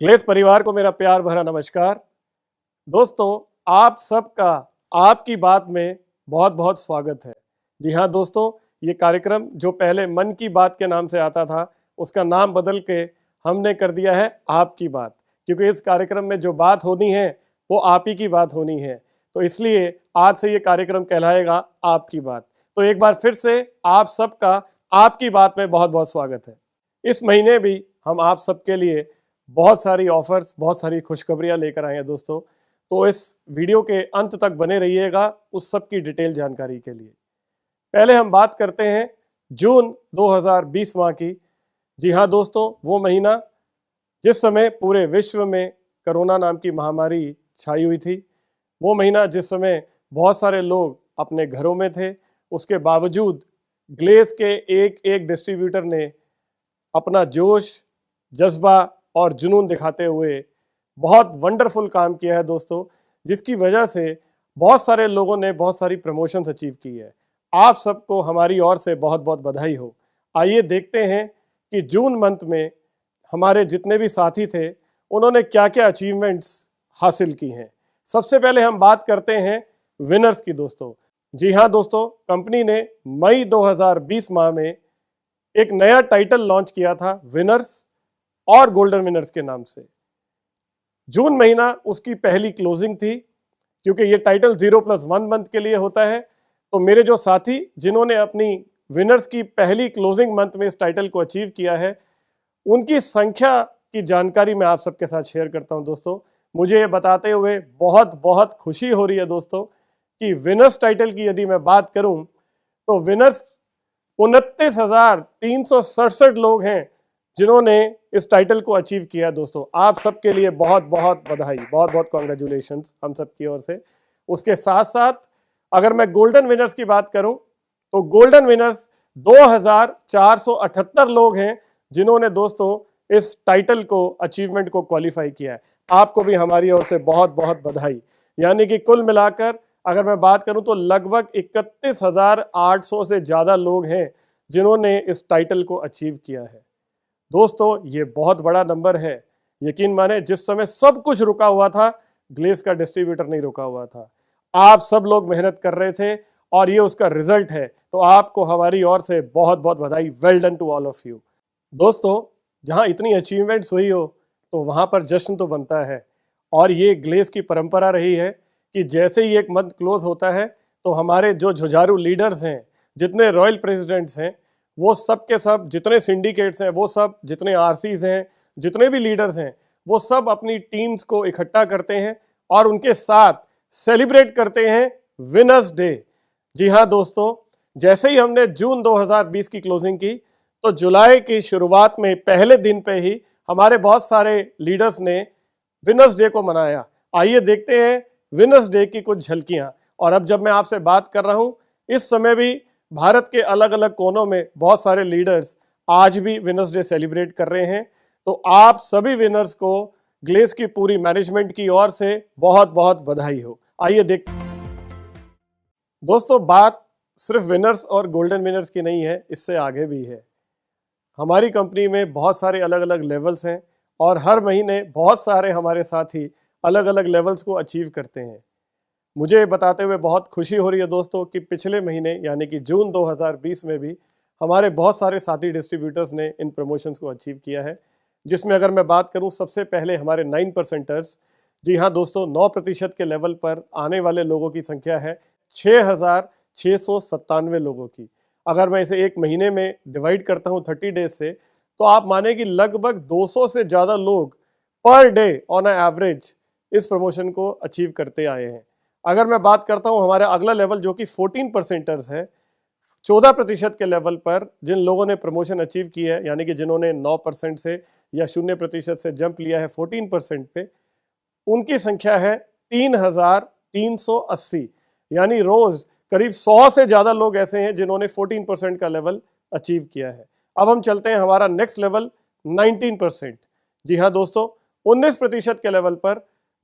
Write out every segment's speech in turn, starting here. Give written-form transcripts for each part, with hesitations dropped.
Glace परिवार को मेरा प्यार भरा नमस्कार। दोस्तों, आप सबका आपकी बात में बहुत बहुत स्वागत है। जी हाँ दोस्तों, ये कार्यक्रम जो पहले मन की बात के नाम से आता था, उसका नाम बदल के हमने कर दिया है आपकी बात, क्योंकि इस कार्यक्रम में जो बात होनी है वो आप ही की बात होनी है। तो इसलिए आज से ये कार्यक्रम कहलाएगा आपकी बात। तो एक बार फिर से आप सबका आपकी बात में बहुत बहुत स्वागत है। इस महीने भी हम आप सबके लिए बहुत सारी ऑफर्स, बहुत सारी खुशखबरियां लेकर आए हैं दोस्तों। तो इस वीडियो के अंत तक बने रहिएगा उस सब की डिटेल जानकारी के लिए। पहले हम बात करते हैं जून 2020 माह की। जी हाँ दोस्तों, वो महीना जिस समय पूरे विश्व में कोरोना नाम की महामारी छाई हुई थी, वो महीना जिस समय बहुत सारे लोग अपने घरों में थे, उसके बावजूद ग्लेस के एक एक डिस्ट्रीब्यूटर ने अपना जोश, जज्बा और जुनून दिखाते हुए बहुत वंडरफुल काम किया है दोस्तों, जिसकी वजह से बहुत सारे लोगों ने बहुत सारी प्रमोशंस अचीव की है। आप सबको हमारी ओर से बहुत बहुत बधाई हो। आइए देखते हैं कि जून मंथ में हमारे जितने भी साथी थे उन्होंने क्या क्या अचीवमेंट्स हासिल की हैं। सबसे पहले हम बात करते हैं विनर्स की दोस्तों। जी हाँ दोस्तों, कंपनी ने मई 2020 माह में एक नया टाइटल लॉन्च किया था, विनर्स और गोल्डन विनर्स के नाम से। जून महीना उसकी पहली क्लोजिंग थी, क्योंकि ये टाइटल 0+1 मंथ के लिए होता है। तो मेरे जो साथी जिन्होंने अपनी विनर्स की पहली क्लोजिंग मंथ में इस टाइटल को अचीव किया है, उनकी संख्या की जानकारी मैं आप सबके साथ शेयर करता हूं दोस्तों। मुझे ये बताते हुए बहुत बहुत खुशी हो रही है दोस्तों कि विनर्स टाइटल की यदि मैं बात करूं तो विनर्स 29,367 लोग हैं जिन्होंने इस टाइटल को अचीव किया दोस्तों। आप सबके लिए बहुत बहुत बधाई, बहुत बहुत कॉन्ग्रेचुलेशंस हम सब की ओर से। उसके साथ साथ अगर मैं गोल्डन विनर्स की बात करूं तो गोल्डन विनर्स 2,478 लोग हैं जिन्होंने दोस्तों इस टाइटल को, अचीवमेंट को क्वालिफाई किया है। आपको भी हमारी ओर से बहुत बहुत बधाई। यानी कि कुल मिलाकर अगर मैं बात करूं तो लगभग 31,800 से ज़्यादा लोग हैं जिन्होंने इस टाइटल को अचीव किया है। दोस्तों, ये बहुत बड़ा नंबर है। यकीन माने, जिस समय सब कुछ रुका हुआ था, ग्लेस का डिस्ट्रीब्यूटर नहीं रुका हुआ था। आप सब लोग मेहनत कर रहे थे और ये उसका रिजल्ट है। तो आपको हमारी ओर से बहुत बहुत बधाई। Well done to all of you. दोस्तों, जहां इतनी अचीवमेंट्स हुई हो तो वहां पर जश्न तो बनता है। और ये ग्लेस की परंपरा रही है कि जैसे ही एक मंथ क्लोज होता है तो हमारे जो जुझारू लीडर्स हैं, जितने रॉयल प्रेसिडेंट्स हैं, वो सब के सब, जितने सिंडिकेट्स हैं, वो सब, जितने आरसीज हैं, जितने भी लीडर्स हैं, वो सब अपनी टीम्स को इकट्ठा करते हैं और उनके साथ सेलिब्रेट करते हैं विनर्स डे। जी हाँ दोस्तों, जैसे ही हमने जून 2020 की क्लोजिंग की तो जुलाई की शुरुआत में पहले दिन पे ही हमारे बहुत सारे लीडर्स ने विनर्स डे को मनाया। आइए देखते हैं विनर्स डे की कुछ झलकियां। और अब जब मैं आपसे बात कर रहा हूं, इस समय भी भारत के अलग अलग कोनों में बहुत सारे लीडर्स आज भी विनर्स डे सेलिब्रेट कर रहे हैं। तो आप सभी विनर्स को ग्लेस की पूरी मैनेजमेंट की ओर से बहुत बहुत बधाई हो। आइए देखते दोस्तों, बात सिर्फ विनर्स और गोल्डन विनर्स की नहीं है, इससे आगे भी है। हमारी कंपनी में बहुत सारे अलग अलग लेवल्स हैं और हर महीने बहुत सारे हमारे साथी अलग अलग लेवल्स को अचीव करते हैं। मुझे बताते हुए बहुत खुशी हो रही है दोस्तों कि पिछले महीने यानी कि जून 2020 में भी हमारे बहुत सारे साथी डिस्ट्रीब्यूटर्स ने इन प्रमोशंस को अचीव किया है। जिसमें अगर मैं बात करूं, सबसे पहले हमारे 9%ers। जी हाँ दोस्तों, 9% के लेवल पर आने वाले लोगों की संख्या है 6,697 लोगों की। अगर मैं इसे एक महीने में डिवाइड करता हूँ 30 डेज से, तो आप माने कि लगभग 200 से ज़्यादा लोग पर डे ऑन एवरेज इस प्रमोशन को अचीव करते आए हैं। अगर मैं बात करता हूं हमारा अगला लेवल जो कि 14%ers है, 14% के लेवल पर जिन लोगों ने प्रमोशन अचीव की है, यानी कि जिन्होंने 9% से या 0% से जंप लिया है 14% पे, उनकी संख्या है 3,380। यानी रोज करीब 100 से ज़्यादा लोग ऐसे हैं जिन्होंने 14% का लेवल अचीव किया है। अब हम चलते हैं हमारा नेक्स्ट लेवल 19%। जी हाँ दोस्तों, 19% के लेवल पर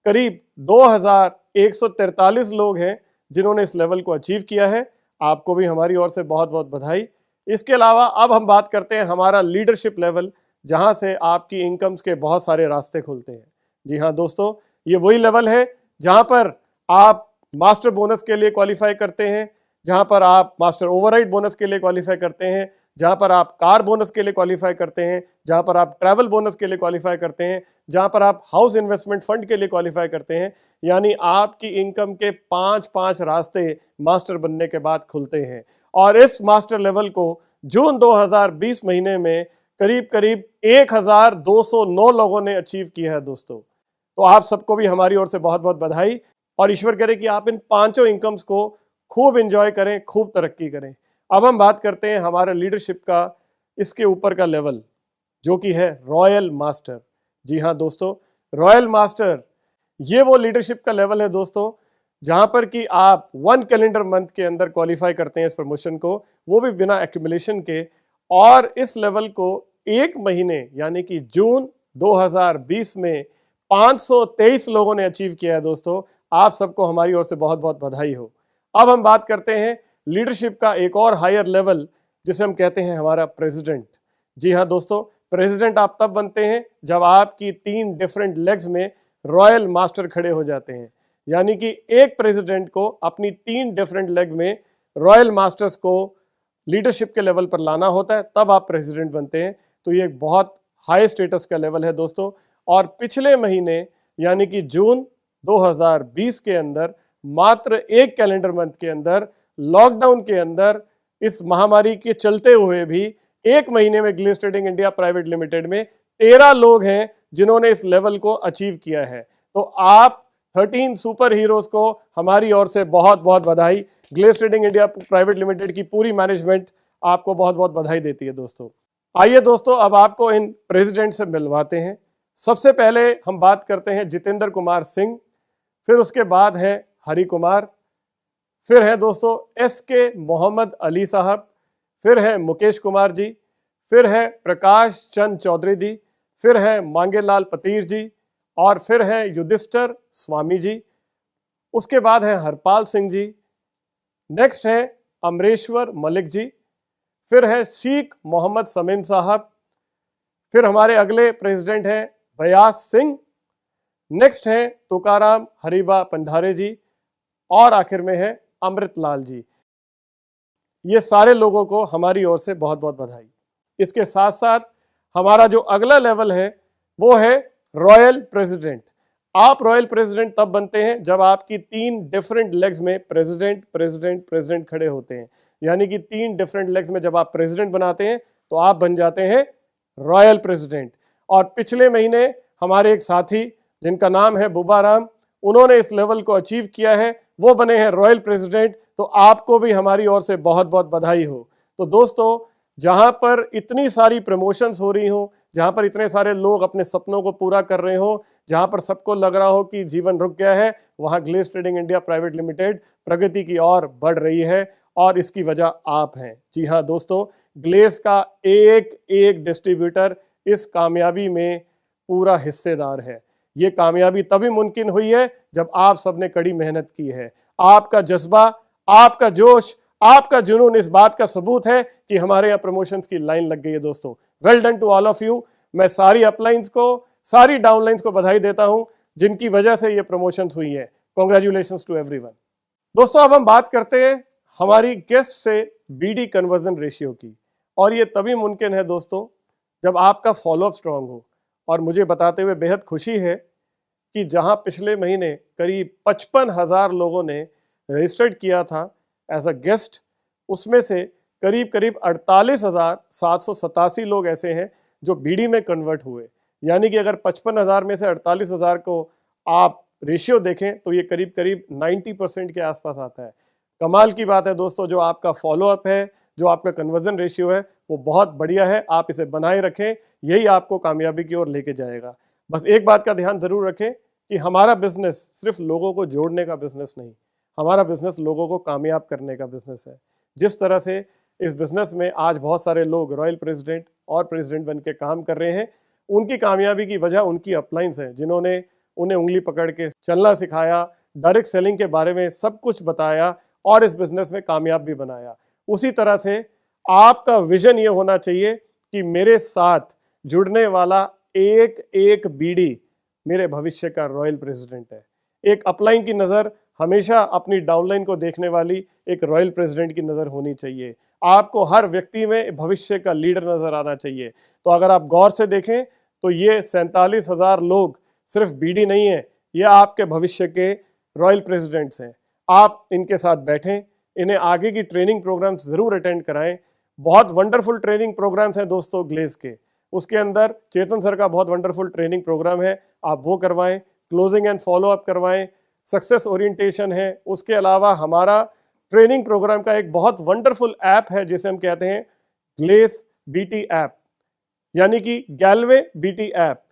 करीब 2,143 लोग हैं जिन्होंने इस लेवल को अचीव किया है। आपको भी हमारी ओर से बहुत बहुत बधाई। इसके अलावा अब हम बात करते हैं हमारा लीडरशिप लेवल जहां से आपकी इनकम्स के बहुत सारे रास्ते खुलते हैं। जी हाँ दोस्तों, ये वही लेवल है जहां पर आप मास्टर बोनस के लिए क्वालिफाई करते हैं, जहां पर आप मास्टर ओवरराइड बोनस के लिए क्वालिफाई करते हैं, जहां पर आप कार बोनस के लिए क्वालिफाई करते हैं, जहां पर आप ट्रैवल बोनस के लिए क्वालिफाई करते हैं, जहां पर आप हाउस इन्वेस्टमेंट फंड के लिए क्वालिफाई करते हैं। यानी आपकी इनकम के 5 रास्ते मास्टर बनने के बाद खुलते हैं। और इस मास्टर लेवल को जून 2020 महीने में करीब करीब 1209 लोगों ने अचीव किया है दोस्तों। तो आप सबको भी हमारी ओर से बहुत बहुत बधाई, और ईश्वर करे कि आप इन 5 इनकम्स को खूब एंजॉय करें, खूब तरक्की करें। अब हम बात करते हैं हमारे लीडरशिप का इसके ऊपर का लेवल, जो कि है रॉयल मास्टर। जी हाँ दोस्तों, रॉयल मास्टर ये वो लीडरशिप का लेवल है दोस्तों, जहां पर कि आप 1 कैलेंडर मंथ के अंदर क्वालिफाई करते हैं इस प्रमोशन को, वो भी बिना एक्यूमुलेशन के। और इस लेवल को 1 महीने यानी कि जून 2020 में 523 लोगों ने अचीव किया है दोस्तों। आप सबको हमारी ओर से बहुत बहुत बधाई हो। अब हम बात करते हैं लीडरशिप का एक और हायर लेवल, जिसे हम कहते हैं हमारा प्रेसिडेंट। जी हाँ दोस्तों, प्रेसिडेंट आप तब बनते हैं जब आपकी 3 डिफरेंट लेग्स में रॉयल मास्टर खड़े हो जाते हैं। यानी कि एक प्रेसिडेंट को अपनी 3 डिफरेंट लेग में रॉयल मास्टर्स को लीडरशिप के लेवल पर लाना होता है, तब आप प्रेसिडेंट बनते हैं। तो ये एक बहुत हाई स्टेटस का लेवल है दोस्तों। और पिछले महीने यानी कि जून 2020 के अंदर, मात्र 1 कैलेंडर मंथ के अंदर, लॉकडाउन के अंदर, इस महामारी के चलते हुए भी 1 महीने में glace trading India private limited में 13 लोग हैं जिन्होंने इस लेवल को अचीव किया है। तो आप 13 सुपर हीरोज को हमारी ओर से बहुत बहुत बधाई। Glace trading India private limited की पूरी मैनेजमेंट आपको बहुत बहुत बधाई देती है दोस्तों। आइए दोस्तों, अब आपको इन प्रेसिडेंट से मिलवाते हैं। सबसे पहले हम बात करते हैं जितेंद्र कुमार सिंह, फिर उसके बाद है हरि कुमार, फिर है दोस्तों SK मोहम्मद अली साहब, फिर है मुकेश कुमार जी, फिर है प्रकाश चंद चौधरी जी, फिर है मांगेलाल पतीर जी, और फिर है युधिष्ठर स्वामी जी। उसके बाद है हरपाल सिंह जी, नेक्स्ट है अमरेश्वर मलिक जी, फिर है शेख मोहम्मद समीम साहब, फिर हमारे अगले प्रेसिडेंट हैं बयास सिंह, नेक्स्ट है तुकाराम हरिबा पंडारे जी, और आखिर में है अमृतलाल जी। ये सारे लोगों को हमारी ओर से बहुत बहुत बधाई। इसके साथ साथ हमारा जो अगला लेवल है वो है रॉयल प्रेसिडेंट। आप रॉयल प्रेसिडेंट तब बनते हैं जब आपकी 3 डिफरेंट लेग्स में प्रेसिडेंट प्रेसिडेंट प्रेसिडेंट खड़े होते हैं। यानी कि 3 डिफरेंट लेग्स में जब आप प्रेसिडेंट बनाते हैं तो आप बन जाते हैं रॉयल प्रेसिडेंट। और पिछले महीने हमारे एक साथी जिनका नाम है बुबा राम, उन्होंने इस लेवल को अचीव किया है, वो बने हैं रॉयल प्रेसिडेंट। तो आपको भी हमारी ओर से बहुत बहुत बधाई हो। तो दोस्तों, जहां पर इतनी सारी प्रमोशंस हो रही हो, जहां पर इतने सारे लोग अपने सपनों को पूरा कर रहे हो, जहां पर सबको लग रहा हो कि जीवन रुक गया है, वहां glace trading India private limited प्रगति की ओर बढ़ रही है, और इसकी वजह आप हैं। जी हाँ दोस्तों, ग्लेस का एक एक डिस्ट्रीब्यूटर इस कामयाबी में पूरा हिस्सेदार है। ये कामयाबी तभी मुमकिन हुई है जब आप सबने कड़ी मेहनत की है। आपका जज्बा, आपका जोश, आपका जुनून इस बात का सबूत है कि हमारे यहाँ प्रमोशंस की लाइन लग गई है दोस्तों। Well done to all of you. मैं सारी अपलाइंस को, सारी डाउनलाइंस को बधाई देता हूं जिनकी वजह से ये प्रमोशंस हुई है। Congratulations to everyone. दोस्तों, अब हम बात करते हैं हमारी गेस्ट से BD कन्वर्जन रेशियो की, और ये तभी मुमकिन है दोस्तों जब आपका फॉलोअप स्ट्रांग हो। और मुझे बताते हुए बेहद खुशी है कि जहां पिछले महीने करीब 55,000 लोगों ने रजिस्टर्ड किया था एज अ गेस्ट, उसमें से करीब करीब 48,787 लोग ऐसे हैं जो BD में कन्वर्ट हुए। यानी कि अगर 55,000 में से 48,000 को आप रेशियो देखें तो ये करीब करीब 90% के आसपास आता है। कमाल की बात है दोस्तों, जो आपका फॉलोअप है, जो आपका कन्वर्जन रेशियो है, वो बहुत बढ़िया है। आप इसे बनाए रखें, यही आपको कामयाबी की ओर लेके जाएगा। बस एक बात का ध्यान जरूर रखें कि हमारा बिजनेस सिर्फ लोगों को जोड़ने का बिजनेस नहीं, हमारा बिजनेस लोगों को कामयाब करने का बिजनेस है। जिस तरह से इस बिजनेस में आज बहुत सारे लोग रॉयल प्रेसिडेंट और प्रेसिडेंट बन के काम कर रहे हैं, उनकी कामयाबी की वजह उनकी अपलाइंस है, जिन्होंने उन्हें उंगली पकड़ के चलना सिखाया, डायरेक्ट सेलिंग के बारे में सब कुछ बताया और इस बिजनेस में कामयाब भी बनाया। उसी तरह से आपका विजन ये होना चाहिए कि मेरे साथ जुड़ने वाला एक एक बीडी मेरे भविष्य का रॉयल प्रेसिडेंट है। एक अपलाइन की नज़र हमेशा अपनी डाउनलाइन को देखने वाली एक रॉयल प्रेसिडेंट की नज़र होनी चाहिए। आपको हर व्यक्ति में भविष्य का लीडर नज़र आना चाहिए। तो अगर आप गौर से देखें तो ये 47,000 लोग सिर्फ बीडी नहीं है, ये आपके भविष्य के रॉयल प्रेसिडेंट्स हैं। आप इनके साथ बैठें, इन्हें आगे की ट्रेनिंग प्रोग्राम्स ज़रूर अटेंड कराएं। बहुत वंडरफुल ट्रेनिंग प्रोग्राम्स हैं दोस्तों ग्लेज के। उसके अंदर चेतन सर का बहुत वंडरफुल ट्रेनिंग प्रोग्राम है, आप वो करवाएं। क्लोजिंग एंड फॉलो अप करवाएं। सक्सेस ओरिएंटेशन है। उसके अलावा हमारा ट्रेनिंग प्रोग्राम का एक बहुत वंडरफुल ऐप है जिसे हम कहते हैं ग्लेज बीटी ऐप, यानी कि गैलवे बीटी ऐप।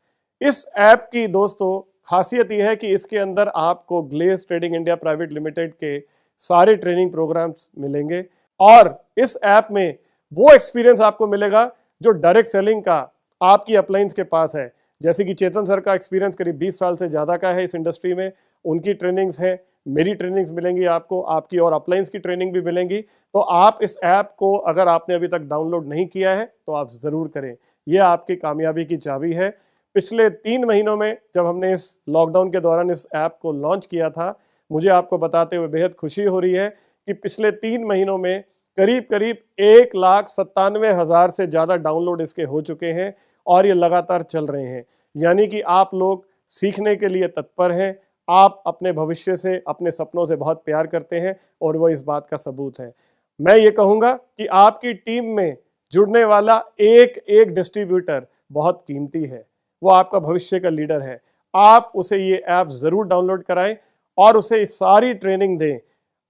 इस ऐप की दोस्तों खासियत यह है कि इसके अंदर आपको Glaze trading India private limited के सारे ट्रेनिंग प्रोग्राम्स मिलेंगे और इस ऐप में वो एक्सपीरियंस आपको मिलेगा जो डायरेक्ट सेलिंग का आपकी अपलाइंस के पास है। जैसे कि चेतन सर का एक्सपीरियंस करीब 20 साल से ज़्यादा का है इस इंडस्ट्री में, उनकी ट्रेनिंग्स हैं, मेरी ट्रेनिंग्स मिलेंगी आपको, आपकी और अपलाइंस की ट्रेनिंग भी मिलेंगी। तो आप इस ऐप को अगर आपने अभी तक डाउनलोड नहीं किया है तो आप ज़रूर करें, यह आपकी कामयाबी की चाबी है। पिछले 3 महीनों में जब हमने इस लॉकडाउन के दौरान इस ऐप को लॉन्च किया था, मुझे आपको बताते हुए बेहद खुशी हो रही है कि पिछले 3 महीनों में करीब करीब 1,97,000 से ज़्यादा डाउनलोड इसके हो चुके हैं और ये लगातार चल रहे हैं। यानी कि आप लोग सीखने के लिए तत्पर हैं, आप अपने भविष्य से, अपने सपनों से बहुत प्यार करते हैं और वो इस बात का सबूत है। मैं ये कहूँगा कि आपकी टीम में जुड़ने वाला एक एक डिस्ट्रीब्यूटर बहुत कीमती है, वो आपका भविष्य का लीडर है। आप उसे ये ऐप ज़रूर डाउनलोड कराएं और उसे सारी ट्रेनिंग दें।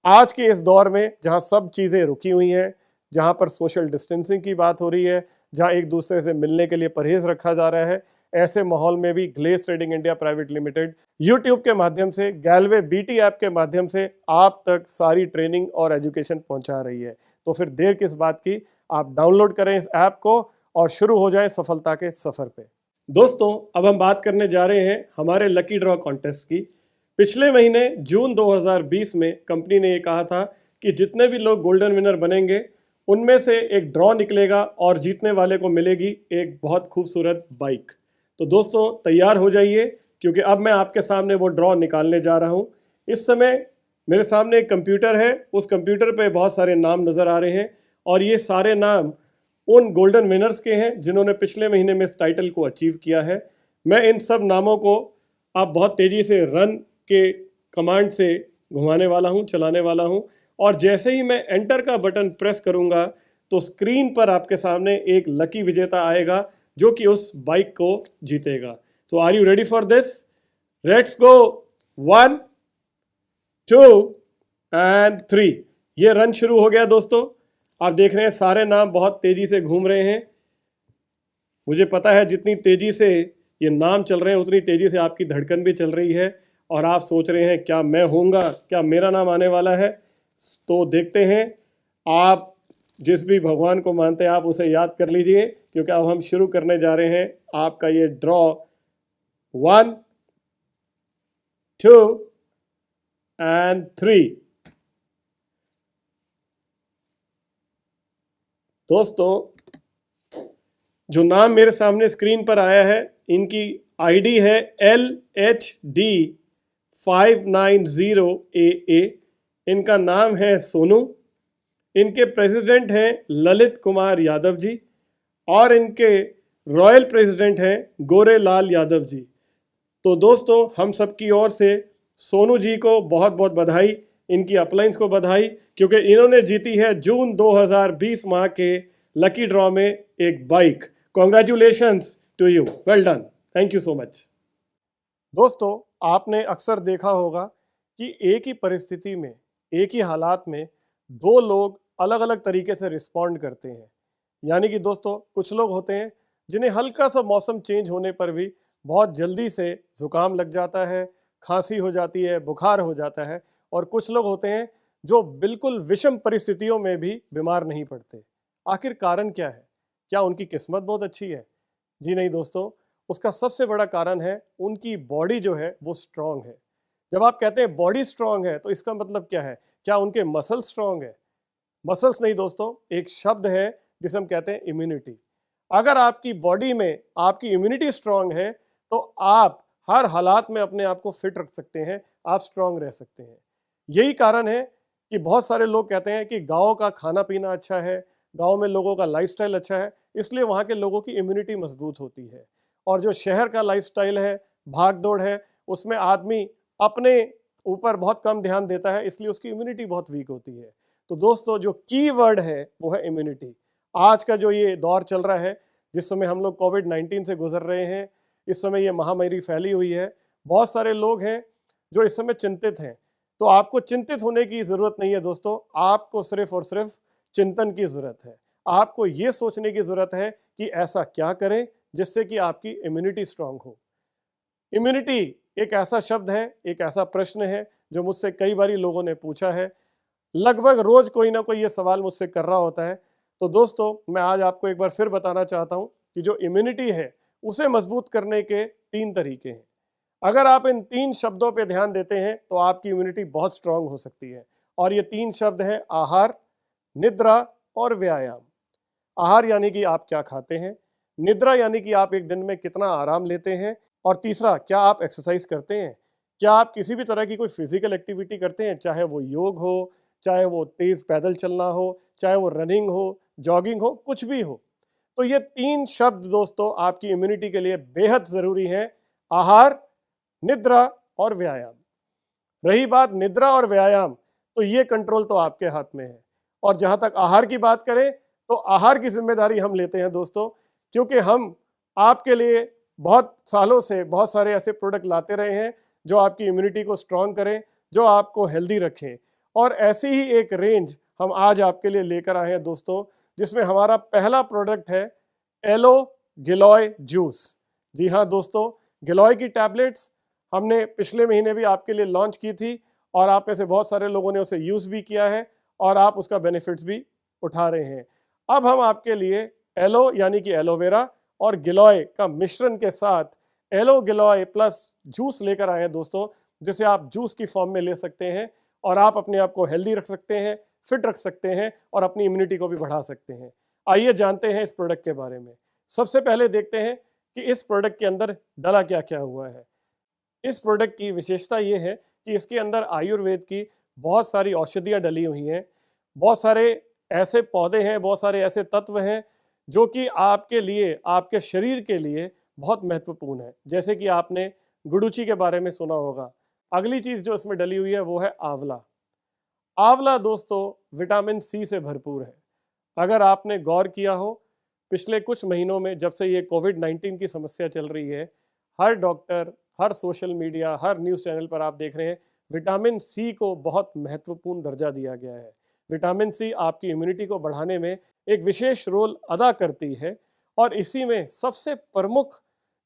आज के इस दौर में जहां सब चीज़ें रुकी हुई हैं, जहां पर सोशल डिस्टेंसिंग की बात हो रही है, जहां एक दूसरे से मिलने के लिए परहेज रखा जा रहा है, ऐसे माहौल में भी Glaze trading India private limited YouTube के माध्यम से, गैलवे बीटी ऐप के माध्यम से आप तक सारी ट्रेनिंग और एजुकेशन पहुंचा रही है। तो फिर देर किस बात की, आप डाउनलोड करें इस ऐप को और शुरू हो जाएं सफलता के सफ़र पे। दोस्तों अब हम बात करने जा रहे हैं हमारे लकी ड्रॉ कॉन्टेस्ट की। पिछले महीने जून 2020 में कंपनी ने ये कहा था कि जितने भी लोग गोल्डन विनर बनेंगे उनमें से एक ड्रॉ निकलेगा और जीतने वाले को मिलेगी एक बहुत खूबसूरत बाइक। तो दोस्तों तैयार हो जाइए क्योंकि अब मैं आपके सामने वो ड्रॉ निकालने जा रहा हूँ। इस समय मेरे सामने एक कंप्यूटर है, उस कंप्यूटर पे बहुत सारे नाम नज़र आ रहे हैं और ये सारे नाम उन गोल्डन विनर्स के हैं जिन्होंने पिछले महीने में इस टाइटल को अचीव किया है। मैं इन सब नामों को आप बहुत तेज़ी से रन के कमांड से घुमाने वाला हूं, चलाने वाला हूं और जैसे ही मैं एंटर का बटन प्रेस करूंगा तो स्क्रीन पर आपके सामने एक लकी विजेता आएगा जो कि उस बाइक को जीतेगा। So are you ready for this? Let's go. 1 2 and 3। ये रन शुरू हो गया दोस्तों। आप देख रहे हैं सारे नाम बहुत तेजी से घूम रहे हैं। मुझे पता है जितनी तेजी से ये नाम चल रहे हैं उतनी तेजी से आपकी धड़कन भी चल रही है और आप सोच रहे हैं क्या मैं होऊंगा, क्या मेरा नाम आने वाला है। तो देखते हैं, आप जिस भी भगवान को मानते हैं आप उसे याद कर लीजिए क्योंकि अब हम शुरू करने जा रहे हैं आपका ये ड्रॉ। 1 2 एंड 3। दोस्तों जो नाम मेरे सामने स्क्रीन पर आया है इनकी आईडी है LHD590AA। इनका नाम है सोनू। इनके प्रेसिडेंट हैं ललित कुमार यादव जी और इनके रॉयल प्रेसिडेंट हैं गोरेलाल यादव जी। तो दोस्तों हम सबकी ओर से सोनू जी को बहुत बहुत बधाई, इनकी अपलाइंस को बधाई क्योंकि इन्होंने जीती है जून 2020 माह के लकी ड्रॉ में एक bike. Congratulations to you, well done, thank you so much. दोस्तों आपने अक्सर देखा होगा कि एक ही परिस्थिति में, एक ही हालात में दो लोग अलग अलग तरीके से रिस्पॉन्ड करते हैं। यानी कि दोस्तों कुछ लोग होते हैं जिन्हें हल्का सा मौसम चेंज होने पर भी बहुत जल्दी से ज़ुकाम लग जाता है, खांसी हो जाती है, बुखार हो जाता है, और कुछ लोग होते हैं जो बिल्कुल विषम परिस्थितियों में भी बीमार नहीं पड़ते। आखिर कारण क्या है? क्या उनकी किस्मत बहुत अच्छी है? जी नहीं दोस्तों, उसका सबसे बड़ा कारण है उनकी बॉडी जो है वो स्ट्रांग है। जब आप कहते हैं बॉडी स्ट्रांग है तो इसका मतलब क्या है? क्या उनके मसल स्ट्रांग है? मसल्स नहीं दोस्तों, एक शब्द है जिसे हम कहते हैं इम्यूनिटी। अगर आपकी बॉडी में आपकी इम्यूनिटी स्ट्रांग है तो आप हर हालात में अपने आप को फिट रख सकते हैं, आप स्ट्रांग रह सकते हैं। यही कारण है कि बहुत सारे लोग कहते हैं कि गाँव का खाना पीना अच्छा है, गाँव में लोगों का लाइफस्टाइल अच्छा है, इसलिए वहाँ के लोगों की इम्यूनिटी मजबूत होती है। और जो शहर का लाइफस्टाइल है, भाग दौड़ है, उसमें आदमी अपने ऊपर बहुत कम ध्यान देता है, इसलिए उसकी इम्यूनिटी बहुत वीक होती है। तो दोस्तों, जो की वर्ड है वो है इम्यूनिटी। आज का जो ये दौर चल रहा है, जिस समय हम लोग कोविड-19 से गुजर रहे हैं, इस समय ये महामारी फैली हुई है, बहुत सारे लोग हैं जो इस समय चिंतित हैं। तो आपको चिंतित होने की ज़रूरत नहीं है दोस्तों, आपको सिर्फ और सिर्फ चिंतन की ज़रूरत है। आपको ये सोचने की ज़रूरत है कि ऐसा क्या करें जिससे कि आपकी इम्यूनिटी स्ट्रांग हो। इम्यूनिटी एक ऐसा शब्द है, एक ऐसा प्रश्न है जो मुझसे कई बारी लोगों ने पूछा है। लगभग रोज कोई ना कोई ये सवाल मुझसे कर रहा होता है। तो दोस्तों, मैं आज आपको एक बार फिर बताना चाहता हूँ कि जो इम्यूनिटी है उसे मजबूत करने के 3 तरीके हैं। अगर आप इन 3 शब्दों पे ध्यान देते हैं तो आपकी इम्यूनिटी बहुत स्ट्रांग हो सकती है। और ये 3 शब्द हैं आहार, निद्रा और व्यायाम। आहार यानी कि आप क्या खाते हैं, निद्रा यानी कि आप एक दिन में कितना आराम लेते हैं, और तीसरा, क्या आप एक्सरसाइज करते हैं, क्या आप किसी भी तरह की कोई फिजिकल एक्टिविटी करते हैं, चाहे वो योग हो, चाहे वो तेज पैदल चलना हो, चाहे वो रनिंग हो, जॉगिंग हो, कुछ भी हो। तो ये 3 शब्द दोस्तों आपकी इम्यूनिटी के लिए बेहद ज़रूरी हैं, आहार, निद्रा और व्यायाम। रही बात निद्रा और व्यायाम, तो ये कंट्रोल तो आपके हाथ में है। और जहाँ तक आहार की बात करें तो आहार की जिम्मेदारी हम लेते हैं दोस्तों, क्योंकि हम आपके लिए बहुत सालों से बहुत सारे ऐसे प्रोडक्ट लाते रहे हैं जो आपकी इम्यूनिटी को स्ट्रांग करें, जो आपको हेल्दी रखें। और ऐसी ही एक रेंज हम आज आपके लिए लेकर आए हैं दोस्तों, जिसमें हमारा पहला प्रोडक्ट है एलो गिलॉय जूस। जी हाँ दोस्तों, गिलॉय की टैबलेट्स हमने पिछले महीने भी आपके लिए लॉन्च की थी और आप में से बहुत सारे लोगों ने उसे यूज़ भी किया है और आप उसका बेनिफिट्स भी उठा रहे हैं। अब हम आपके लिए एलो यानी कि एलोवेरा और गिलॉय का मिश्रण के साथ एलो गिलॉय प्लस जूस लेकर आए हैं दोस्तों, जिसे आप जूस की फॉर्म में ले सकते हैं और आप अपने आप को हेल्दी रख सकते हैं, फिट रख सकते हैं और अपनी इम्यूनिटी को भी बढ़ा सकते हैं। आइए जानते हैं इस प्रोडक्ट के बारे में। सबसे पहले देखते हैं कि इस प्रोडक्ट के अंदर डला क्या क्या हुआ है। इस प्रोडक्ट की विशेषता ये है कि इसके अंदर आयुर्वेद की बहुत सारी औषधियाँ डली हुई हैं, बहुत सारे ऐसे पौधे हैं, बहुत सारे ऐसे तत्व हैं जो कि आपके लिए, आपके शरीर के लिए बहुत महत्वपूर्ण है। जैसे कि आपने गुडुचि के बारे में सुना होगा। अगली चीज़ जो इसमें डली हुई है वो है आंवला। आंवला दोस्तों विटामिन सी से भरपूर है। अगर आपने गौर किया हो, पिछले कुछ महीनों में जब से ये कोविड-19 की समस्या चल रही है, हर डॉक्टर, हर सोशल मीडिया, हर न्यूज़ चैनल पर आप देख रहे हैं विटामिन सी को बहुत महत्वपूर्ण दर्जा दिया गया है। विटामिन सी आपकी इम्यूनिटी को बढ़ाने में एक विशेष रोल अदा करती है और इसी में सबसे प्रमुख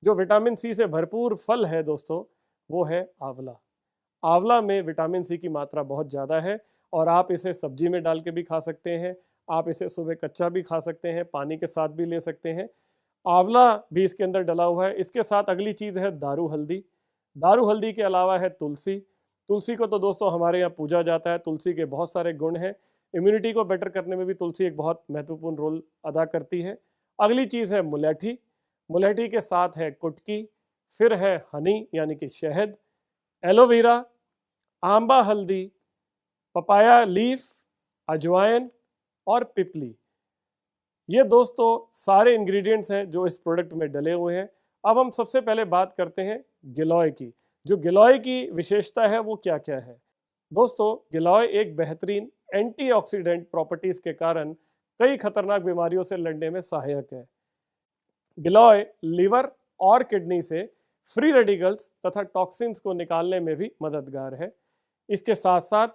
जो विटामिन सी से भरपूर फल है दोस्तों, वो है आंवला। आंवला में विटामिन सी की मात्रा बहुत ज़्यादा है और आप इसे सब्जी में डाल के भी खा सकते हैं, आप इसे सुबह कच्चा भी खा सकते हैं, पानी के साथ भी ले सकते हैं। आंवला भी इसके अंदर डला हुआ है। इसके साथ अगली चीज़ है दारू हल्दी। दारू हल्दी के अलावा है तुलसी। तुलसी को तो दोस्तों हमारे यहाँ पूजा जाता है। तुलसी के बहुत सारे गुण हैं। इम्यूनिटी को बेटर करने में भी तुलसी एक बहुत महत्वपूर्ण रोल अदा करती है। अगली चीज़ है मुलेठी। मुलेठी के साथ है कुटकी, फिर है हनी यानी कि शहद, एलोवेरा, आंबा हल्दी, पपाया लीफ, अजवाइन और पिपली। ये दोस्तों सारे इंग्रेडिएंट्स हैं जो इस प्रोडक्ट में डले हुए हैं। अब हम सबसे पहले बात करते हैं गिलॉय की। जो गिलॉय की विशेषता है वो क्या क्या है। दोस्तों, गिलॉय एक बेहतरीन एंटीऑक्सीडेंट प्रॉपर्टीज के कारण कई खतरनाक बीमारियों से लड़ने में सहायक है। गिलॉय लिवर और किडनी से फ्री रेडिकल्स तथा टॉक्सिन्स को निकालने में भी मददगार है। इसके साथ साथ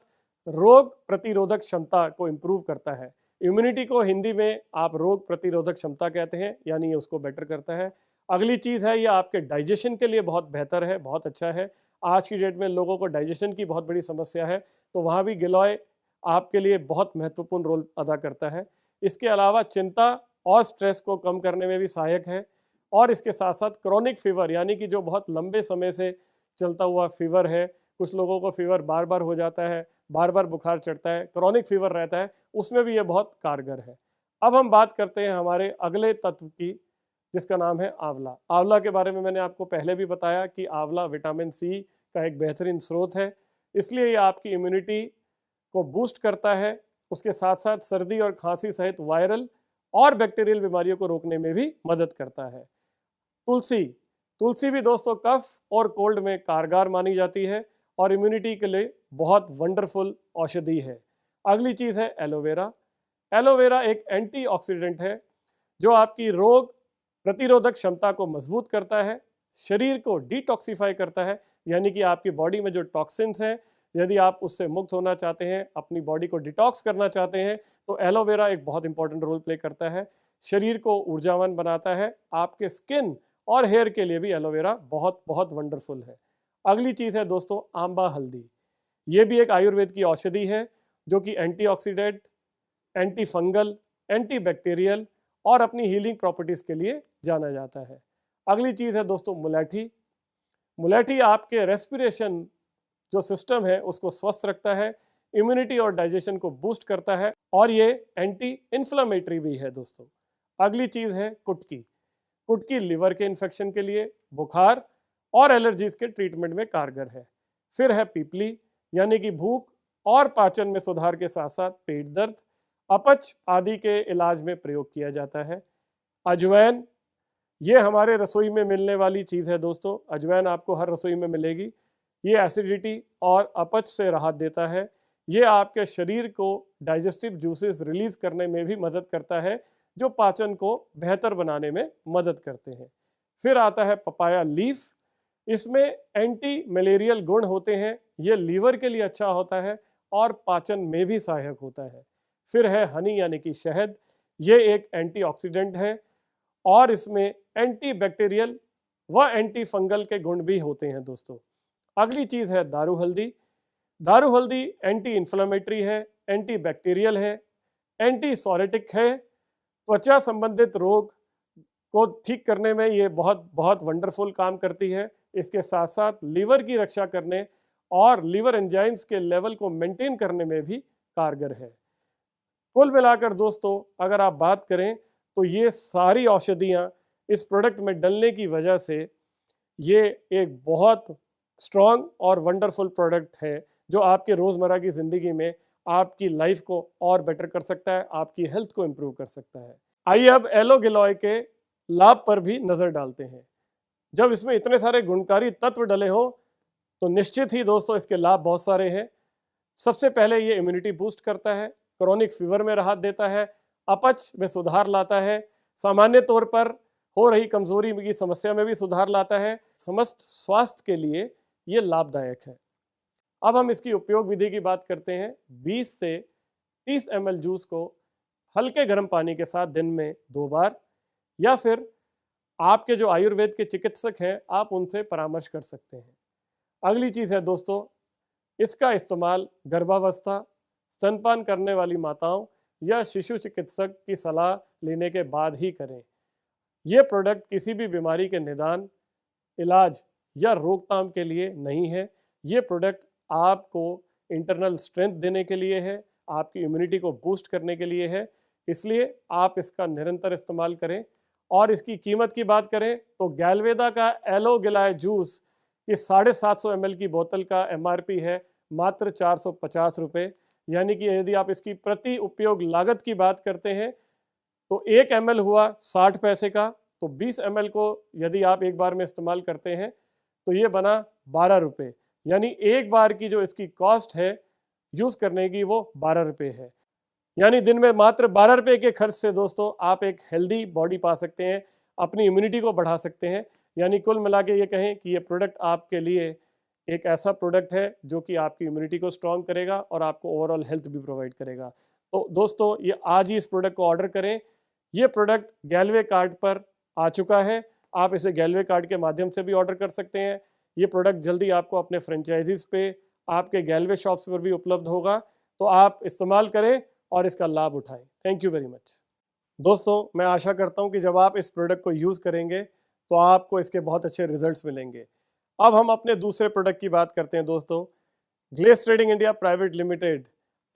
रोग प्रतिरोधक क्षमता को इम्प्रूव करता है। इम्यूनिटी को हिंदी में आप रोग प्रतिरोधक क्षमता कहते हैं, यानी ये उसको बेटर करता है। अगली चीज़ है ये आपके डाइजेशन के लिए बहुत बेहतर है, बहुत अच्छा है। आज की डेट में लोगों को डाइजेशन की बहुत बड़ी समस्या है, तो वहाँ भी गिलॉय आपके लिए बहुत महत्वपूर्ण रोल अदा करता है। इसके अलावा चिंता और स्ट्रेस को कम करने में भी सहायक है। और इसके साथ साथ क्रॉनिक फीवर यानी कि जो बहुत लंबे समय से चलता हुआ फीवर है, कुछ लोगों को फीवर बार बार हो जाता है, बार बार बुखार चढ़ता है, क्रॉनिक फीवर रहता है, उसमें भी ये बहुत कारगर है। अब हम बात करते हैं हमारे अगले तत्व की, जिसका नाम है आंवला। आंवला के बारे में मैंने आपको पहले भी बताया कि आंवला विटामिन सी का एक बेहतरीन स्रोत है, इसलिए ये आपकी इम्यूनिटी को बूस्ट करता है। उसके साथ साथ सर्दी और खांसी सहित वायरल और बैक्टीरियल बीमारियों को रोकने में भी मदद करता है। तुलसी, तुलसी भी दोस्तों कफ और कोल्ड में कारगर मानी जाती है और इम्यूनिटी के लिए बहुत वंडरफुल औषधि है। अगली चीज़ है एलोवेरा। एलोवेरा एक एंटीऑक्सीडेंट है जो आपकी रोग प्रतिरोधक क्षमता को मजबूत करता है, शरीर को डिटॉक्सिफाई करता है, यानी कि आपकी बॉडी में जो टॉक्सिन्स हैं यदि आप उससे मुक्त होना चाहते हैं, अपनी बॉडी को डिटॉक्स करना चाहते हैं, तो एलोवेरा एक बहुत इंपॉर्टेंट रोल प्ले करता है। शरीर को ऊर्जावान बनाता है। आपके स्किन और हेयर के लिए भी एलोवेरा बहुत बहुत वंडरफुल है। अगली चीज़ है दोस्तों आंबा हल्दी। ये भी एक आयुर्वेद की औषधि है जो कि antioxidant, anti fungal, anti bacterial और अपनी हीलिंग प्रॉपर्टीज़ के लिए जाना जाता है। अगली चीज़ है दोस्तों मुलैठी। मुलैठी आपके रेस्पिरेशन जो सिस्टम है उसको स्वस्थ रखता है, इम्यूनिटी और डाइजेशन को बूस्ट करता है और ये एंटी इन्फ्लेमेटरी भी है दोस्तों। अगली चीज़ है कुटकी। कुटकी लिवर के इन्फेक्शन के लिए, बुखार और एलर्जीज के ट्रीटमेंट में कारगर है। फिर है पीपली, यानी कि भूख और पाचन में सुधार के साथ साथ पेट दर्द, अपच आदि के इलाज में प्रयोग किया जाता है। अजवाइन, ये हमारे रसोई में मिलने वाली चीज़ है दोस्तों। अजवाइन आपको हर रसोई में मिलेगी। ये एसिडिटी और अपच से राहत देता है। ये आपके शरीर को डाइजेस्टिव जूसेस रिलीज करने में भी मदद करता है जो पाचन को बेहतर बनाने में मदद करते हैं। फिर आता है पपाया लीफ। इसमें एंटी मलेरियल गुण होते हैं। ये लीवर के लिए अच्छा होता है और पाचन में भी सहायक होता है। फिर है हनी यानी कि शहद। ये एक एंटीऑक्सीडेंट है और इसमें एंटी बैक्टीरियल व एंटी फंगल के गुण भी होते हैं दोस्तों। अगली चीज़ है दारू हल्दी। दारू हल्दी एंटी इन्फ्लेमेटरी है, एंटी बैक्टीरियल है, एंटी सॉरेटिक है। त्वचा संबंधित रोग को ठीक करने में ये बहुत बहुत वंडरफुल काम करती है। इसके साथ साथ लीवर की रक्षा करने और लीवर एंजाइम्स के लेवल को मेंटेन करने में भी कारगर है। कुल मिलाकर दोस्तों अगर आप बात करें तो ये सारी औषधियाँ इस प्रोडक्ट में डलने की वजह से ये एक बहुत स्ट्रॉन्ग और वंडरफुल प्रोडक्ट है जो आपके रोज़मर्रा की ज़िंदगी में आपकी लाइफ को और बेटर कर सकता है, आपकी हेल्थ को इम्प्रूव कर सकता है। आइए अब एलो गिलॉय के लाभ पर भी नज़र डालते हैं। जब इसमें इतने सारे गुणकारी तत्व डले हों तो निश्चित ही दोस्तों इसके लाभ बहुत सारे हैं। सबसे पहले ये इम्यूनिटी बूस्ट करता है, क्रॉनिक फीवर में राहत देता है, अपच में सुधार लाता है, सामान्य तौर पर हो रही कमजोरी की समस्या में भी सुधार लाता है। समस्त स्वास्थ्य के लिए ये लाभदायक है। अब हम इसकी उपयोग विधि की बात करते हैं। 20 से 30 ml जूस को हल्के गर्म पानी के साथ दिन में 2 बार, या फिर आपके जो आयुर्वेद के चिकित्सक हैं आप उनसे परामर्श कर सकते हैं। अगली चीज़ है दोस्तों, इसका इस्तेमाल गर्भावस्था, स्तनपान करने वाली माताओं या शिशु चिकित्सक की सलाह लेने के बाद ही करें। ये प्रोडक्ट किसी भी बीमारी के निदान, इलाज या रोकथाम के लिए नहीं है। ये प्रोडक्ट आपको इंटरनल स्ट्रेंथ देने के लिए है, आपकी इम्यूनिटी को बूस्ट करने के लिए है। इसलिए आप इसका निरंतर इस्तेमाल करें। और इसकी कीमत की बात करें तो गैलवेदा का एलो गिलॉय जूस की 750 ml की बोतल का MRP है मात्र 450 रुपये। यानी कि यदि आप इसकी प्रति उपयोग लागत की बात करते हैं तो 1 ml हुआ 60 पैसे का, तो 20 ml को यदि आप एक बार में इस्तेमाल करते हैं तो ये बना 12 रुपये। यानी एक बार की जो इसकी कॉस्ट है यूज़ करने की वो 12 रुपये है। यानी दिन में मात्र 12 रुपये के खर्च से दोस्तों आप एक हेल्दी बॉडी पा सकते हैं, अपनी इम्यूनिटी को बढ़ा सकते हैं। यानी कुल मिला के ये कहें कि ये प्रोडक्ट आपके लिए एक ऐसा प्रोडक्ट है जो कि आपकी इम्यूनिटी को स्ट्रॉन्ग करेगा और आपको ओवरऑल हेल्थ भी प्रोवाइड करेगा। तो दोस्तों ये आज ही इस प्रोडक्ट को ऑर्डर करें। ये प्रोडक्ट गैलवे कार्ड पर आ चुका है, आप इसे गैलवे कार्ड के माध्यम से भी ऑर्डर कर सकते हैं। ये प्रोडक्ट जल्दी आपको अपने फ्रेंचाइजीज पे, आपके गैलवे शॉप्स पर भी उपलब्ध होगा, तो आप इस्तेमाल करें और इसका लाभ उठाएं। Thank you very much. दोस्तों मैं आशा करता हूं कि जब आप इस प्रोडक्ट को यूज़ करेंगे तो आपको इसके बहुत अच्छे रिजल्ट्स मिलेंगे। अब हम अपने दूसरे प्रोडक्ट की बात करते हैं दोस्तों। Glace trading India private limited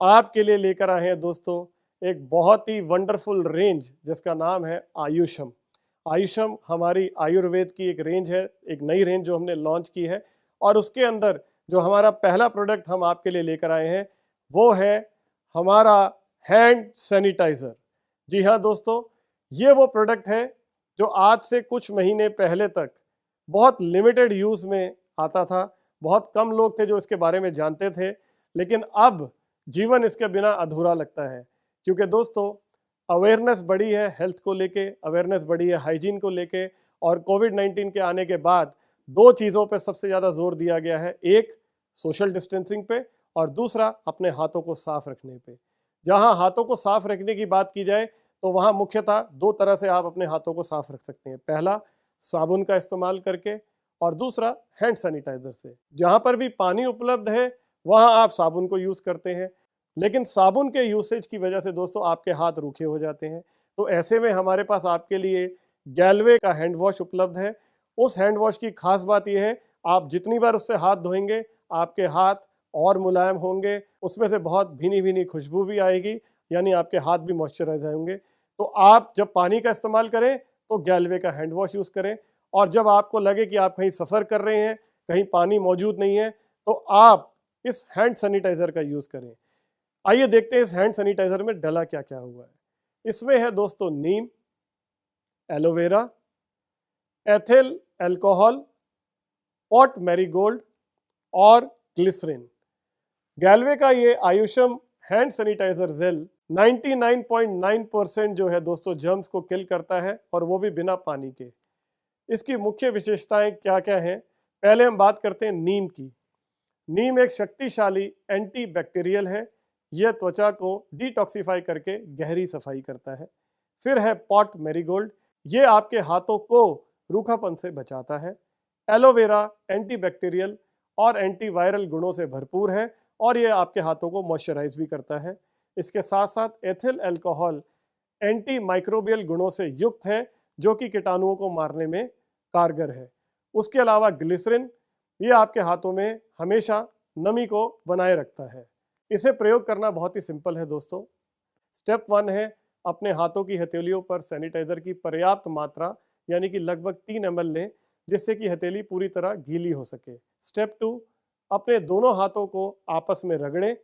आपके लिए लेकर आए हैं दोस्तों एक बहुत ही वंडरफुल रेंज जिसका नाम है आयुषम। आयुषम हमारी आयुर्वेद की एक रेंज है, एक नई रेंज जो हमने लॉन्च की है, और उसके अंदर जो हमारा पहला प्रोडक्ट हम आपके लिए लेकर आए हैं वो है हमारा हैंड सैनिटाइज़र। जी हाँ दोस्तों, ये वो प्रोडक्ट है जो आज से कुछ महीने पहले तक बहुत लिमिटेड यूज़ में आता था, बहुत कम लोग थे जो इसके बारे में जानते थे, लेकिन अब जीवन इसके बिना अधूरा लगता है, क्योंकि दोस्तों अवेयरनेस बढ़ी है हेल्थ को लेके, अवेयरनेस बढ़ी है हाइजीन को लेके, और कोविड-19 के आने के बाद दो चीज़ों पर सबसे ज़्यादा जोर दिया गया है, एक सोशल डिस्टेंसिंग पे और दूसरा अपने हाथों को साफ रखने पे। जहाँ हाथों को साफ रखने की बात की जाए तो वहाँ मुख्यतः दो तरह से आप अपने हाथों को साफ रख सकते हैं, पहला साबुन का इस्तेमाल करके और दूसरा हैंड सैनिटाइजर से। जहाँ पर भी पानी उपलब्ध है वहाँ आप साबुन को यूज़ करते हैं, लेकिन साबुन के यूसेज की वजह से दोस्तों आपके हाथ रूखे हो जाते हैं, तो ऐसे में हमारे पास आपके लिए गैलवे का हैंड वॉश उपलब्ध है। उस हैंड वॉश की खास बात यह है, आप जितनी बार उससे हाथ धोएंगे आपके हाथ और मुलायम होंगे, उसमें से बहुत भीनी भीनी खुशबू भी आएगी, यानी आपके हाथ भी मॉइस्चराइज होंगे। तो आप जब पानी का इस्तेमाल करें तो गैलवे का हैंड वॉश यूज़ करें, और जब आपको लगे कि आप कहीं सफ़र कर रहे हैं, कहीं पानी मौजूद नहीं है, तो आप इस हैंड सैनिटाइज़र का यूज़ करें। आइए देखते हैं इस हैंड सैनिटाइज़र में डला क्या क्या हुआ है। इसमें है दोस्तों neem, aloe vera, ethyl alcohol, pot marigold और ग्लिसरीन। गैलवे का ये आयुषम हैंड सैनिटाइजर जेल 99.9% जो है दोस्तों जर्म्स को किल करता है, और वो भी बिना पानी के। इसकी मुख्य विशेषताएं क्या क्या हैं, पहले हम बात करते हैं नीम की। नीम एक शक्तिशाली एंटी बैक्टीरियल है, यह त्वचा को डिटॉक्सिफाई करके गहरी सफाई करता है। फिर है पॉट मैरीगोल्ड, ये आपके हाथों को रूखापन से बचाता है। एलोवेरा एंटीबैक्टीरियल और एंटीवायरल गुणों से भरपूर है, और ये आपके हाथों को मॉइस्चराइज भी करता है। इसके साथ साथ एथिल अल्कोहल एंटी माइक्रोबियल गुणों से युक्त है, जो कि कीटाणुओं को मारने में कारगर है। उसके अलावा ग्लिसरीन, ये आपके हाथों में हमेशा नमी को बनाए रखता है। इसे प्रयोग करना बहुत ही सिंपल है दोस्तों। स्टेप 1 है, अपने हाथों की हथेलियों पर सैनिटाइजर की पर्याप्त मात्रा यानी कि लगभग 3 ml लें, जिससे कि हथेली पूरी तरह गीली हो सके। स्टेप 2, अपने दोनों हाथों को आपस में रगड़ें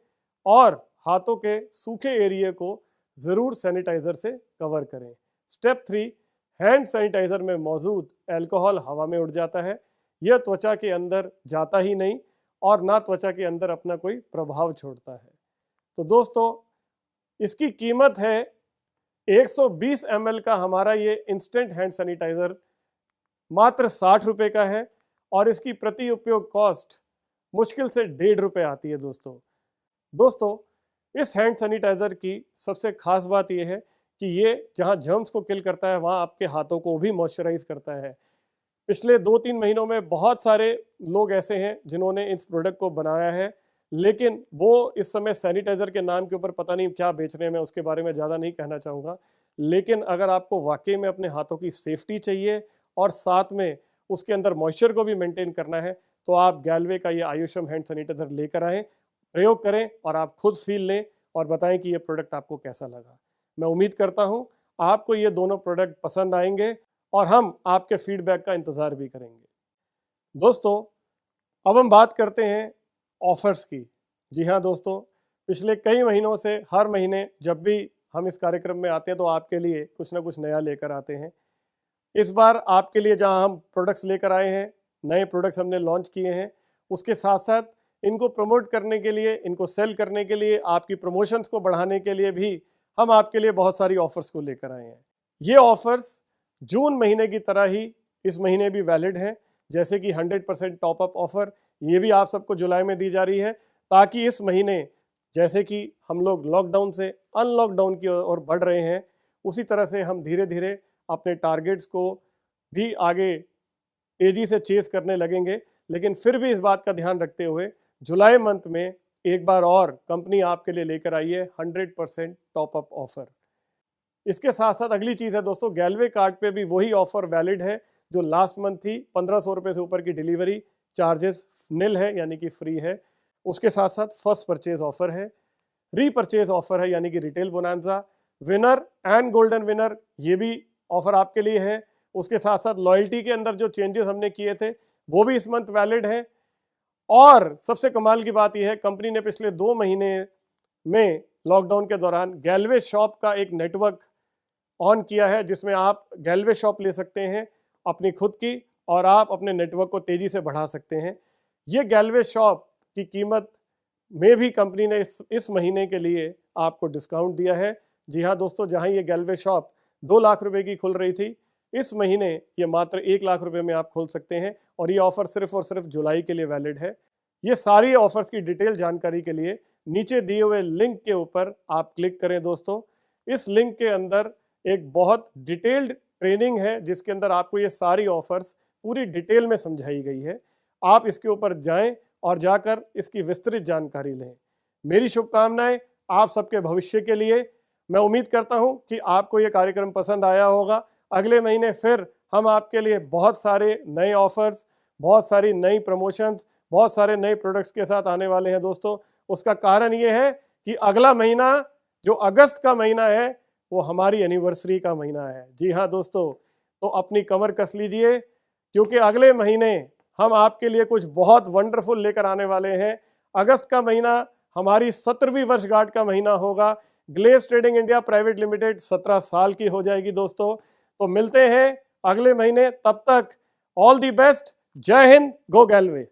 और हाथों के सूखे एरिया को ज़रूर सैनिटाइज़र से कवर करें। स्टेप 3, हैंड सैनिटाइज़र में मौजूद अल्कोहल हवा में उड़ जाता है, यह त्वचा के अंदर जाता ही नहीं और ना त्वचा के अंदर अपना कोई प्रभाव छोड़ता है। तो दोस्तों इसकी कीमत है 120 ml का हमारा ये इंस्टेंट हैंड सैनिटाइज़र मात्र 60 रुपये का है, और इसकी प्रति उपयोग कॉस्ट मुश्किल से 1.5 रुपये आती है दोस्तों इस हैंड सैनिटाइज़र की सबसे खास बात यह है कि ये जहां जर्म्स को किल करता है वहां आपके हाथों को भी मॉइस्चराइज करता है। पिछले 2-3 महीनों में बहुत सारे लोग ऐसे हैं जिन्होंने इस प्रोडक्ट को बनाया है, लेकिन वो इस समय सैनिटाइज़र के नाम के ऊपर पता नहीं क्या बेच रहे हैं, मैं उसके बारे में ज़्यादा नहीं कहना चाहूँगा। लेकिन अगर आपको वाकई में अपने हाथों की सेफ्टी चाहिए और साथ में उसके अंदर मॉइस्चर को भी मेंटेन करना है, तो आप गैलवे का ये आयुषम हैंड सैनिटाइज़र लेकर आएँ, प्रयोग करें और आप खुद फील लें और बताएं कि ये प्रोडक्ट आपको कैसा लगा। मैं उम्मीद करता हूँ आपको ये दोनों प्रोडक्ट पसंद आएंगे और हम आपके फीडबैक का इंतज़ार भी करेंगे। दोस्तों अब हम बात करते हैं ऑफ़र्स की। जी हाँ दोस्तों, पिछले कई महीनों से हर महीने जब भी हम इस कार्यक्रम में आते हैं तो आपके लिए कुछ ना कुछ नया लेकर आते हैं। इस बार आपके लिए जहाँ हम प्रोडक्ट्स लेकर आए हैं, नए प्रोडक्ट्स हमने लॉन्च किए हैं, उसके साथ साथ इनको प्रमोट करने के लिए, इनको सेल करने के लिए, आपकी प्रमोशंस को बढ़ाने के लिए भी हम आपके लिए बहुत सारी ऑफ़र्स को लेकर आए हैं। ये ऑफ़र्स जून महीने की तरह ही इस महीने भी वैलिड हैं, जैसे कि 100% टॉपअप ऑफ़र ये भी आप सबको जुलाई में दी जा रही है, ताकि इस महीने जैसे कि हम लोग लॉकडाउन से अनलॉकडाउन की ओर बढ़ रहे हैं, उसी तरह से हम धीरे धीरे अपने टारगेट्स को भी आगे तेज़ी से चेज़ करने लगेंगे। लेकिन फिर भी इस बात का ध्यान रखते हुए जुलाई मंथ में एक बार और कंपनी आपके लिए लेकर आई है 100% टॉपअप ऑफ़र। इसके साथ साथ अगली चीज़ है दोस्तों, गैलवे कार्ड पे भी वही ऑफ़र वैलिड है जो लास्ट मंथ थी। 1500 रुपये से ऊपर की डिलीवरी चार्जेस निल है, यानी कि फ्री है। उसके साथ साथ फर्स्ट परचेज ऑफ़र है, रीपरचेज ऑफ़र है, यानी कि retail bonanza, winner and golden winner ये भी ऑफ़र आपके लिए है। उसके साथ साथ लॉयल्टी के अंदर जो चेंजेस हमने किए थे वो भी इस मंथ वैलिड है। और सबसे कमाल की बात यह है, कंपनी ने पिछले 2 महीने में लॉकडाउन के दौरान गैलवे शॉप का एक नेटवर्क ऑन किया है, जिसमें आप गैलवे शॉप ले सकते हैं अपनी खुद की, और आप अपने नेटवर्क को तेजी से बढ़ा सकते हैं। ये गैलवे शॉप की कीमत में भी कंपनी ने इस महीने के लिए आपको डिस्काउंट दिया है। जी हाँ दोस्तों, जहां ये गैलवे शॉप 2 लाख रुपए की खुल रही थी, इस महीने ये मात्र 1 लाख रुपए में आप खोल सकते हैं, और ये ऑफर सिर्फ और सिर्फ जुलाई के लिए वैलिड है। ये सारी ऑफर्स की डिटेल जानकारी के लिए नीचे दिए हुए लिंक के ऊपर आप क्लिक करें दोस्तों। इस लिंक के अंदर एक बहुत डिटेल्ड ट्रेनिंग है, जिसके अंदर आपको ये सारी ऑफर्स पूरी डिटेल में समझाई गई है। आप इसके ऊपर जाएं और जाकर इसकी विस्तृत जानकारी लें। मेरी शुभकामनाएं आप सबके भविष्य के लिए। मैं उम्मीद करता हूं कि आपको ये कार्यक्रम पसंद आया होगा। अगले महीने फिर हम आपके लिए बहुत सारे नए ऑफर्स, बहुत सारी नई प्रमोशंस, बहुत सारे नए प्रोडक्ट्स के साथ आने वाले हैं दोस्तों। उसका कारण ये है कि अगला महीना जो अगस्त का महीना है वो हमारी एनिवर्सरी का महीना है। जी हाँ दोस्तों, तो अपनी कमर कस लीजिए, क्योंकि अगले महीने हम आपके लिए कुछ बहुत वंडरफुल लेकर आने वाले हैं। अगस्त का महीना हमारी 17वीं वर्षगांठ का महीना होगा। Glaze trading India private limited 17 साल की हो जाएगी दोस्तों। तो मिलते हैं अगले महीने, तब तक ऑल दी बेस्ट। जय हिंद, गो गैलवे।